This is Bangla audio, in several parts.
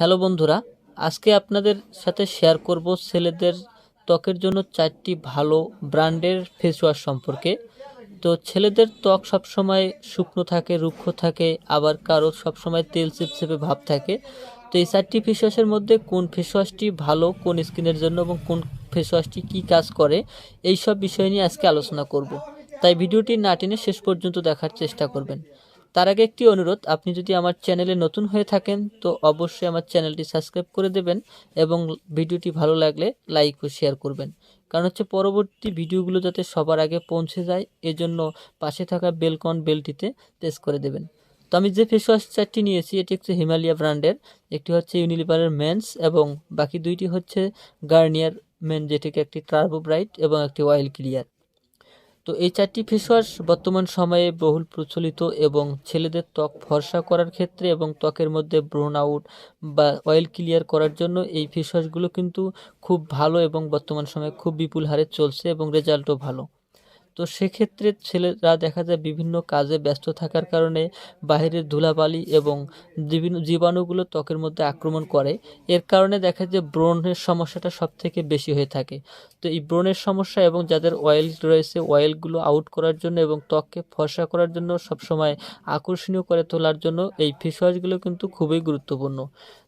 হ্যালো বন্ধুরা, আজকে আপনাদের সাথে শেয়ার করব ছেলেদের ত্বকের জন্য 4টি ভালো ব্র্যান্ডের ফেস ওয়াশ সম্পর্কে। তো ছেলেদের ত্বক সবসময় শুকনো থাকে, রুক্ষ থাকে, আবার কারো সবসময় তেল চিপচিপে ভাব থাকে। তো এই 4টি ফেস ওয়াশের মধ্যে কোন ফেস ওয়াশটি ভালো কোন স্কিনের জন্য এবং কোন ফেস ওয়াশটি কী কাজ করে, এই সব বিষয় নিয়ে আজকে আলোচনা করব। তাই ভিডিওটি না টেনে শেষ পর্যন্ত দেখার চেষ্টা করবেন। তার আগে একটি অনুরোধ, আপনি যদি আমার চ্যানেলে নতুন হয়ে থাকেন তো অবশ্যই আমার চ্যানেলটি সাবস্ক্রাইব করে দেবেন এবং ভিডিওটি ভালো লাগলে লাইক ও শেয়ার করবেন। কারণ হচ্ছে পরবর্তী ভিডিওগুলো যাতে সবার আগে পৌঁছে যায়, এজন্য পাশে থাকা বেলটিতে প্রেস করে দেবেন। তো আমি যে ফেস ওয়াশ 4টি নিয়েছি এটি হচ্ছে হিমালয়া ব্র্যান্ডের, একটি হচ্ছে ইউনিলিভারের মেন্স এবং বাকি দুইটি হচ্ছে গার্নিয়ার মেন, যেটিকে একটি টার্বো ব্রাইট এবং একটি অয়েল ক্লিয়ার। তো এই 4টি ফেস ওয়াশ বর্তমান সময়ে বহুল প্রচলিত এবং ছেলেদের ত্বক ফর্সা করার ক্ষেত্রে এবং ত্বকের মধ্যে ব্রোন আউট বা অয়েল ক্লিয়ার করার জন্য এই ফেস ওয়াশগুলো কিন্তু খুব ভালো এবং বর্তমান সময়ে খুব বিপুল হারে চলছে এবং রেজাল্টও ভালো। তো সেক্ষেত্রে ছেলেরা দেখা যায় বিভিন্ন কাজে ব্যস্ত থাকার কারণে বাইরের ধুলাবালি এবং বিভিন্ন জীবাণুগুলো ত্বকের মধ্যে আক্রমণ করে। এর কারণে দেখা যায় ব্রণের সমস্যাটা সবথেকে বেশি হয়ে থাকে। তো এই ব্রণের সমস্যা এবং যাদের অয়েল রয়েছে, অয়েলগুলো আউট করার জন্য এবং ত্বককে ফর্সা করার জন্য, সবসময় আকর্ষণীয় করে তোলার জন্য এই ফেস ওয়াশগুলো কিন্তু খুবই গুরুত্বপূর্ণ।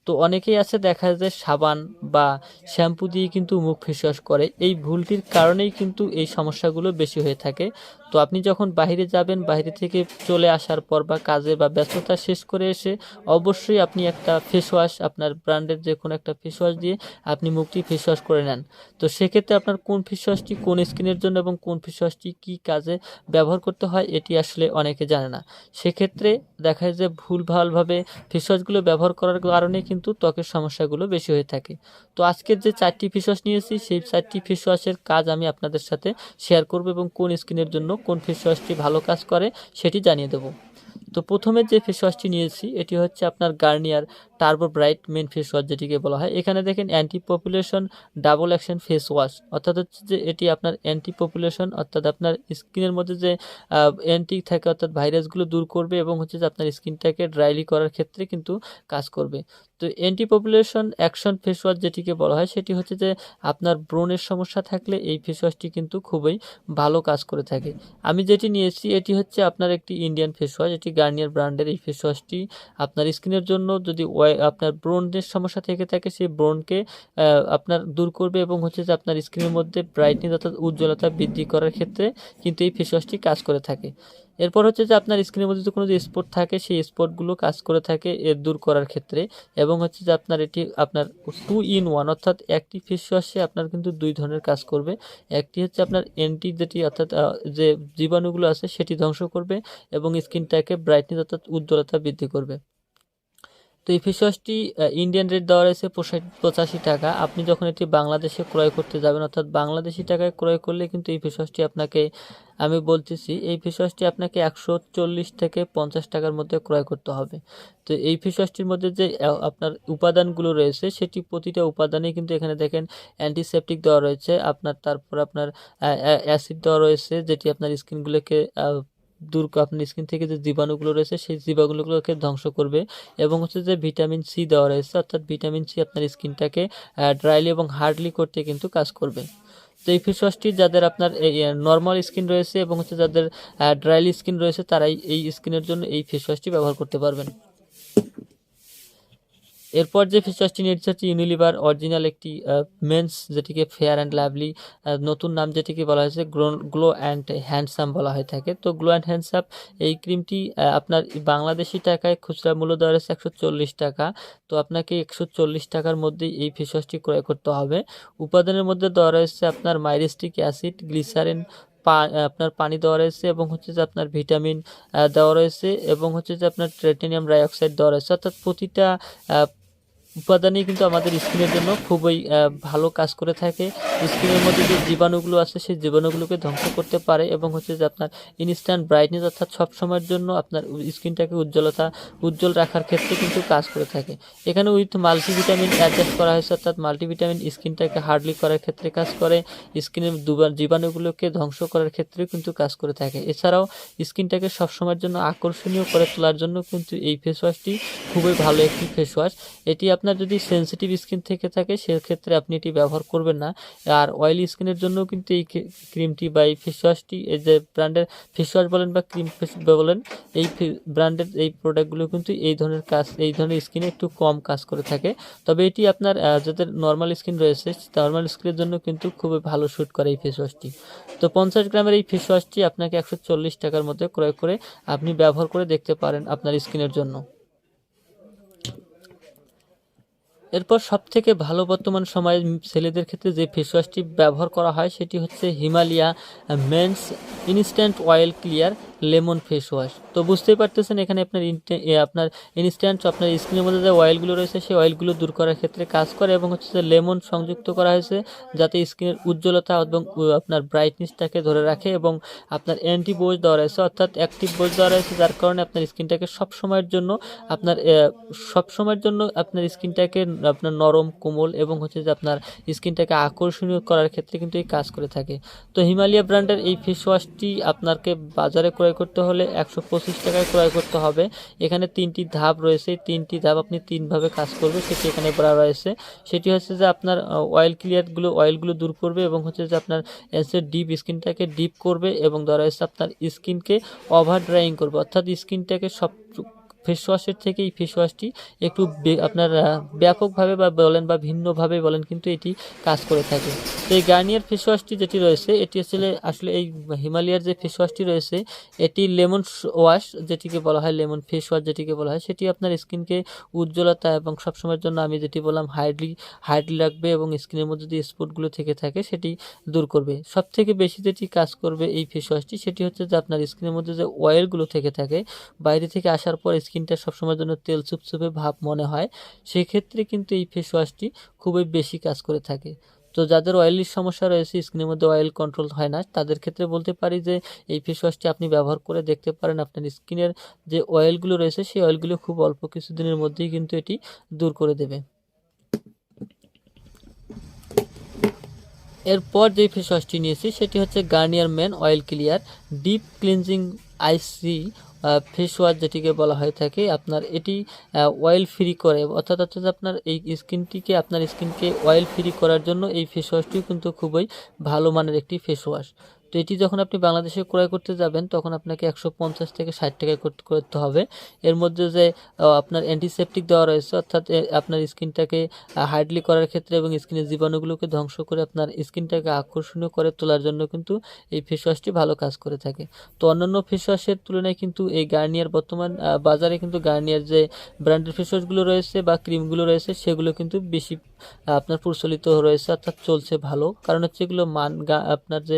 তো অনেকেই আছে দেখা যায় সাবান বা শ্যাম্পু দিয়ে কিন্তু মুখ ফেস ওয়াশ করে, এই ভুলটির কারণেই কিন্তু এই সমস্যাগুলো বেশি হয়ে থাকে। তো আপনি যখন বাইরে যাবেন, বাইরে থেকে চলে আসার পর বা কাজে বা ব্যস্ততা শেষ করে এসে অবশ্যই আপনি একটা ফেস ওয়াশ, আপনার ব্র্যান্ডের যে কোনো একটা ফেস ওয়াশ দিয়ে আপনি মুখটি ফেস ওয়াশ করে নেন। তো সেক্ষেত্রে আপনার কোন ফেস ওয়াশটি কোন স্কিনের জন্য এবং কোন ফেস ওয়াশটি কী কাজে ব্যবহার করতে হয় এটি আসলে অনেকে জানে না। সেক্ষেত্রে দেখা যায় যে ভুলভালভাবে ফেস ওয়াশগুলো ব্যবহার করার কারণে কিন্তু ত্বকের সমস্যাগুলো বেশি হয়ে থাকে। তো আজকের যে 4টি ফেস ওয়াশ নিয়েছি সেই 4টি ফেস ওয়াশের কাজ আমি আপনাদের সাথে শেয়ার করব এবং কোন স্কিনের জন্য কোন ফেস ওয়াশটি ভালো কাজ করে সেটি জানিয়ে দেব। তো প্রথমে যে ফেস ওয়াশটি নিয়েছি এটি হচ্ছে আপনার Garnier turbo bright men face wash, যেটিকে বলা হয়। এখানে দেখেন anti population double action face wash, অর্থাৎ হচ্ছে যে এটি আপনার অ্যান্টি পপুলেশন, অর্থাৎ আপনার স্কিনের মধ্যে যে অ্যান্টি থাকে অর্থাৎ ভাইরাসগুলো দূর করবে এবং হচ্ছে যে আপনার স্কিনটাকে ড্রাইলি করার ক্ষেত্রে কিন্তু কাজ করবে। তো anti population action face wash যেটিকে বলা হয় সেটি হচ্ছে যে আপনার ব্রণের সমস্যা থাকলে এই ফেস ওয়াশটি কিন্তু খুবই ভালো কাজ করে থাকে। আমি যেটি নিয়েছি এটি হচ্ছে আপনার একটি ইন্ডিয়ান ফেস ওয়াশ, এটি গার্নিয়ার ব্র্যান্ডের। এই ফেস ওয়াশটি আপনার স্কিনের জন্য যদি আপনার ব্রণের সমস্যা থেকে থাকে সেই ব্রণকে আপনার দূর করবে এবং হচ্ছে যে আপনার স্কিনের মধ্যে ব্রাইটনেস অর্থাৎ উজ্জ্বলতা বৃদ্ধি করার ক্ষেত্রে কিন্তু এই ফেস ওয়াশটি কাজ করে থাকে। এরপর হচ্ছে যে আপনার স্কিনের মধ্যে কোনো যে স্পট থাকে সেই স্পটগুলো কাজ করে থাকে এর দূর করার ক্ষেত্রে, এবং হচ্ছে যে আপনার এটি আপনার 2 in 1, অর্থাৎ একটি ফেস ওয়াশে আপনার কিন্তু দুই ধরনের কাজ করবে। একটি হচ্ছে আপনার অ্যান্টি, যেটি অর্থাৎ যে জীবাণুগুলো আছে সেটি ধ্বংস করবে এবং স্কিনটাকে ব্রাইটনেস অর্থাৎ উজ্জ্বলতা বৃদ্ধি করবে। তো এই ফেস ওয়াশটি ইন্ডিয়ান রেট দেওয়া রয়েছে 85 টাকা। আপনি যখন এটি বাংলাদেশে ক্রয় করতে যাবেন, অর্থাৎ বাংলাদেশি টাকায় ক্রয় করলে কিন্তু এই ফেস ওয়াশটি আপনাকে, আমি বলতেছি, এই ফেস ওয়াশটি আপনাকে 140 থেকে 50 টাকার মধ্যে ক্রয় করতে হবে। তো এই ফেস ওয়াশটির মধ্যে যে আপনার উপাদানগুলো রয়েছে সেটি প্রতিটা উপাদানেই কিন্তু এখানে দেখেন অ্যান্টিসেপটিক দেওয়া রয়েছে আপনার, তারপর আপনার অ্যাসিড দেওয়া রয়েছে যেটি আপনার স্কিনগুলোকে আপনার স্কিন থেকে যে জীবাণুগুলো রয়েছে সেই জীবাণুগুলোকে ধ্বংস করবে, এবং হচ্ছে যে ভিটামিন সি দেওয়া রয়েছে, অর্থাৎ ভিটামিন সি আপনার স্কিনটাকে ড্রাইলি এবং হার্ডলি করতে কিন্তু কাজ করবে। তো এই ফেস ওয়াশটি যাদের আপনার নর্মাল স্কিন রয়েছে এবং হচ্ছে যাদের ড্রাইলি স্কিন রয়েছে তারাই এই স্কিনের জন্য এই ফেস ওয়াশটি ব্যবহার করতে পারবেন। এরপর যে ফেস ওয়াশটি নিয়েছে হচ্ছে ইউনিলিভার অরিজিনাল একটি মেন্স, যেটিকে ফেয়ার অ্যান্ড লাভলি নতুন নাম যেটিকে বলা হয়েছে গ্লো অ্যান্ড হ্যান্ডসাম বলা হয়ে থাকে। তো গ্লো অ্যান্ড হ্যান্ডসাম এই ক্রিমটি আপনার বাংলাদেশি টাকায় খুচরা মূল্য দেওয়া রয়েছে 140 টাকা। তো আপনাকে 140 টাকার মধ্যেই এই ফেস ওয়াশটি ক্রয় করতে হবে। উপাদানের মধ্যে দেওয়া রয়েছে আপনার মাইরিস্টিক অ্যাসিড, গ্লিসারিন, আপনার পানি দেওয়া রয়েছে এবং হচ্ছে যে আপনার ভিটামিন দেওয়া রয়েছে এবং হচ্ছে যে আপনার টাইটানিয়াম ডাইঅক্সাইড দেওয়া রয়েছে, অর্থাৎ প্রতিটা উপাদানই কিন্তু আমাদের স্কিনের জন্য খুবই ভালো কাজ করে থাকে স্কিনের মধ্যে যে জীবাণুগুলো আছে সেই জীবাণুগুলোকে ধ্বংস করতে পারে এবং হচ্ছে যে আপনার ইনস্ট্যান্ট ব্রাইটনেস অর্থাৎ সব সময়ের জন্য আপনার স্কিনটাকে উজ্জ্বল রাখার ক্ষেত্রে কিন্তু কাজ করে থাকে। এখানে উইথ মাল্টিভিটামিন অ্যাডজাস্ট করা হয়েছে, অর্থাৎ মাল্টিভিটামিন স্কিনটাকে হার্ডলি করার ক্ষেত্রে কাজ করে, স্কিনের জীবাণুগুলোকে ধ্বংস করার ক্ষেত্রেও কিন্তু কাজ করে থাকে। এছাড়াও স্কিনটাকে সবসময়ের জন্য আকর্ষণীয় করে তোলার জন্য কিন্তু এই ফেস ওয়াশটি খুবই ভালো একটি ফেস ওয়াশ। এটি আপনার যদি সেনসিটিভ স্কিন থেকে থাকে সেক্ষেত্রে আপনি এটি ব্যবহার করবেন না। আর অয়েলি স্কিনের জন্য কিন্তু এই ক্রিমটি বা এই ফেস ওয়াশটি, এই যে ব্র্যান্ডের ফেস ওয়াশ বলেন বা ক্রিম ফেস বলেন, এই ব্র্যান্ডের এই প্রোডাক্টগুলো কিন্তু এই ধরনের স্কিনে একটু কম কাজ করে থাকে। তবে এটি আপনার যাদের নর্মাল স্কিন রয়েছে নর্মাল স্কিনের জন্য কিন্তু খুবই ভালো শ্যুট করে এই ফেস ওয়াশটি। তো 50 গ্রামের এই ফেস ওয়াশটি আপনাকে 140 টাকার মধ্যে ক্রয় করে আপনি ব্যবহার করে দেখতে পারেন আপনার স্কিনের জন্য। এরপর সবথেকে ভালো বর্তমান সময়ে ছেলেদের ক্ষেত্রে যে ফেস ওয়াশটি ব্যবহার করা হয় সেটি হচ্ছে Himalaya men's instant oil clear lemon face wash. তো বুঝতেই পারতেছেন এখানে আপনার ইনস্ট্যান্ট আপনার স্কিনের মধ্যে যে অয়েলগুলো রয়েছে সেই অয়েলগুলো দূর করার ক্ষেত্রে কাজ করে এবং হচ্ছে যে লেমন সংযুক্ত করা হয়েছে যাতে স্কিনের উজ্জ্বলতা এবং আপনার ব্রাইটনেসটাকে ধরে রাখে, এবং আপনার অ্যান্টি বোজ দেওয়া রয়েছে অর্থাৎ অ্যাক্টিভ বোজ দেওয়া রয়েছে, যার কারণে আপনার স্কিনটাকে সবসময়ের জন্য আপনার স্কিনটাকে আপনার নরম কোমল এবং হচ্ছে যে আপনার স্কিনটাকে আকর্ষণীয় করার ক্ষেত্রে কিন্তু এই কাজ করে থাকে। তো হিমালয়া ব্র্যান্ডের এই ফেস ওয়াশটি আপনাকে বাজারে ক্রয় করতে হলে 125 টাকায় ক্রয় করতে হবে। এখানে 3টি ধাপ রয়েছে, 3টি ধাপ আপনি 3ভাবে কাজ করবে সেটি এখানে বলা রয়েছে। সেটি হচ্ছে যে আপনার অয়েলগুলো দূর করবে এবং হচ্ছে যে আপনার ডিপ স্কিনটাকে ডিপ করবে এবং ধরা হয়েছে আপনার স্কিনকে ওভার ড্রাইং করবে, অর্থাৎ স্কিনটাকে সব ফেস ওয়াশের থেকে এই ফেস ওয়াশটি একটু আপনার ব্যাপকভাবে বা বলেন বা ভিন্নভাবে বলেন কিন্তু এটি কাজ করে থাকে। তো এই গার্নিয়ার ফেস ওয়াশটি যেটি রয়েছে এটি আসলে এই হিমালয়ার যে ফেস ওয়াশটি রয়েছে এটি লেমন ওয়াশ যেটিকে বলা হয়, লেমন ফেস ওয়াশ যেটিকে বলা হয়, সেটি আপনার স্কিনকে উজ্জ্বলতা এবং সবসময়ের জন্য আমি যেটি বললাম হাইডলি রাখবে এবং স্কিনের মধ্যে যে স্পটগুলো থেকে থাকে সেটি দূর করবে। সবথেকে বেশি যেটি কাজ করবে এই ফেস ওয়াশটি সেটি হচ্ছে যে আপনার স্কিনের মধ্যে যে অয়েলগুলো থেকে থাকে বাইরে থেকে আসার পর স্কিনটা সবসময়ের জন্য তেল চুপচুপে ভাব মনে হয়, সেই ক্ষেত্রে কিন্তু এই ফেস ওয়াশটি খুবই বেশি কাজ করে থাকে। তো যাদের অয়েলির সমস্যা রয়েছে, স্কিনের মধ্যে অয়েল কন্ট্রোল হয় না, তাদের ক্ষেত্রে বলতে পারি যে এই ফেস ওয়াশটি আপনি ব্যবহার করে দেখতে পারেন। আপনার স্কিনের যে অয়েলগুলো রয়েছে সেই অয়েলগুলো খুব অল্প কিছুদিনের মধ্যেই কিন্তু এটি দূর করে দেবে। এরপর যে ফেস ওয়াশটি নিয়েছি সেটি হচ্ছে Garnier men oil clear deep cleansing icy face wash যেটিকে বলা হয়ে থাকে। আপনার এটি অয়েল ফ্রি করে, অর্থাৎ হচ্ছে যে আপনার এই আপনার স্কিনকে অয়েল ফ্রি করার জন্য এই ফেস ওয়াশটিও কিন্তু খুবই ভালো মানের একটি ফেস ওয়াশ। তো এটি যখন আপনি বাংলাদেশে ক্রয় করতে যাবেন তখন আপনাকে 150 থেকে 60 টাকায় করতে হবে। এর মধ্যে যে আপনার অ্যান্টিসেপটিক দেওয়া রয়েছে, অর্থাৎ আপনার স্কিনটাকে হাইডলি করার ক্ষেত্রে এবং স্কিনের জীবাণুগুলোকে ধ্বংস করে আপনার স্কিনটাকে আকর্ষণীয় করে তোলার জন্য কিন্তু এই ফেস ওয়াশটি ভালো কাজ করে থাকে। তো অন্যান্য ফেস ওয়াশের তুলনায় কিন্তু এই গার্নিয়ার বর্তমান বাজারে কিন্তু গার্নিয়ার যে ব্র্যান্ডের ফেস ওয়াশগুলো রয়েছে বা ক্রিমগুলো রয়েছে সেগুলো কিন্তু বেশি আপনার প্রচলিত রয়েছে, অর্থাৎ চলছে ভালো, কারণ হচ্ছে এগুলো আপনার যে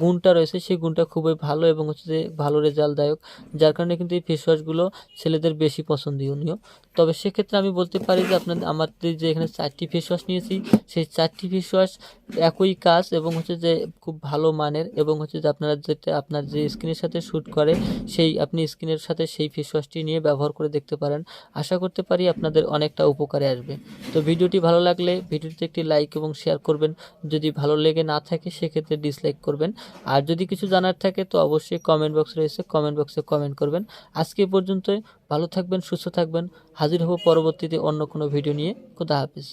গুণটা রয়েছে সেই গুণটা খুবই ভালো এবং হচ্ছে যে ভালো রেজাল্টদায়ক, যার কারণে কিন্তু এই ফেস ওয়াশগুলো ছেলেদের বেশি পছন্দনীয়। তবে সেক্ষেত্রে আমি বলতে পারি যে আমাদের যে এখানে 4টি ফেস ওয়াশ নিয়েছি সেই 4টি ফেস ওয়াশ একই কাজ এবং হচ্ছে যে খুব ভালো মানের, এবং হচ্ছে যে আপনার যে স্কিনের সাথে শ্যুট করে আপনি স্কিনের সাথে সেই ফেস ওয়াশটি নিয়ে ব্যবহার করে দেখতে পারেন। আশা করতে পারি আপনাদের অনেকটা উপকারে আসবে। তো ভিডিওটি ভালো লাগলে ভিডিওটিতে একটি লাইক এবং শেয়ার করবেন, যদি ভালো লেগে না থাকে সেক্ষেত্রে ডিসলাইক করবেন। আর যদি কিছু জানার থাকে তো অবশ্যই কমেন্ট বক্স রয়েছে, কমেন্ট বক্সে কমেন্ট করবেন। আজকে পর্যন্তই, ভালো থাকবেন, সুস্থ থাকবেন। হাজির হব পরবর্তীতে অন্য কোনো ভিডিও নিয়ে। খোদা হাফেজ।